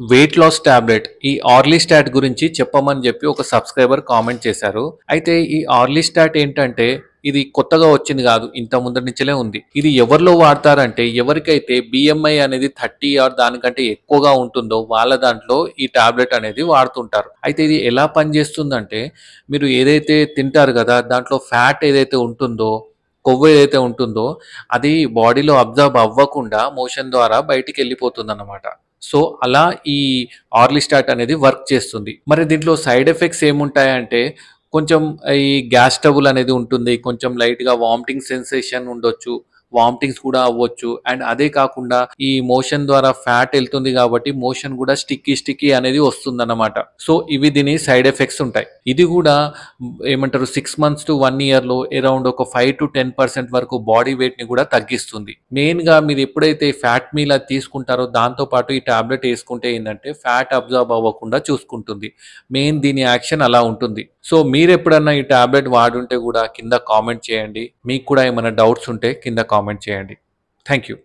Weight loss tablet ఈ ఆర్లీస్టాట్ గురించి చెప్పమని చెప్పి ఒక సబ్స్క్రైబర్ కామెంట్ చేశారు. అయితే ఈ ఆర్లీస్టాట్ ఏంటంటే ఇది కొత్తగా వచ్చింది కాదు. ఇంత ముందటి నుంచిలే ఉంది. ఇది ఎవరిలో వాడతారంటే ఎవరికైతే బిఎంఐ అనేది 30 ఆర్ దానికంటే ఎక్కువగా ఉంటుందో వాళ్ళ దాంట్లో ఈ టాబ్లెట్ అనేది వాడుతుంటారు. అయితే ఇది ఎలా పనిచేస్తుందంటే మీరు ఏదైతే తింటారు కదా దాంట్లో ఫ్యాట్ ఏదైతే ఉంటుందో కొవ్వు ఏదైతే ఉంటుందో అది బాడీలో అబ్జర్బ్ అవ్వకుండా మోషన్ ద్వారా బయటికి వెళ్ళిపోతుందన్నమాట. సో అలా ఈ ఆర్లిస్టాట్ అనేది వర్క్ చేస్తుంది. మరి దీంట్లో సైడ్ ఎఫెక్ట్స్ ఏముంటాయంటే కొంచెం ఈ గ్యాస్ ట్రబుల్ అనేది ఉంటుంది. కొంచెం లైట్‌గా వామిటింగ్ సెన్సేషన్ ఉండొచ్చు. వామిటింగ్స్ కూడా అవ్వచ్చు. అండ్ అదే కాకుండా ఈ మోషన్ ద్వారా ఫ్యాట్ ఎళ్తుంది కాబట్టి మోషన్ కూడా స్టిక్కీ అనేది వస్తుందన్నమాట. సో ఇవి దీని సైడ్ ఎఫెక్ట్స్ ఉంటాయి. ఇది కూడా ఏమంటారు 6 మంత్స్ టు 1 ఇయర్‌లో అరౌండ్ ఒక 5-10% వరకు బాడీ వెయిట్‌ని కూడా తగ్గిస్తుంది. మెయిన్‌గా మీరు ఎప్పుడైతే ఫ్యాట్ మీల్ అది తీసుకుంటారో దాంతో పాటు ఈ టాబ్లెట్ యేసుకుంటే ఏందంటే ఫ్యాట్ అబ్జార్బ్ అవ్వకుండా చూసుకుంటుంది. మెయిన్ దీని యాక్షన్ అలా ఉంటుంది. సో మీరెప్పుడన్నా ఈ టాబ్లెట్ వాడుంటే కూడా కింద కామెంట్ చేయండి. మీకు కూడా ఏమైనా డౌట్స్ ఉంటే కింద కామెంట్ చేయండి. Thank you.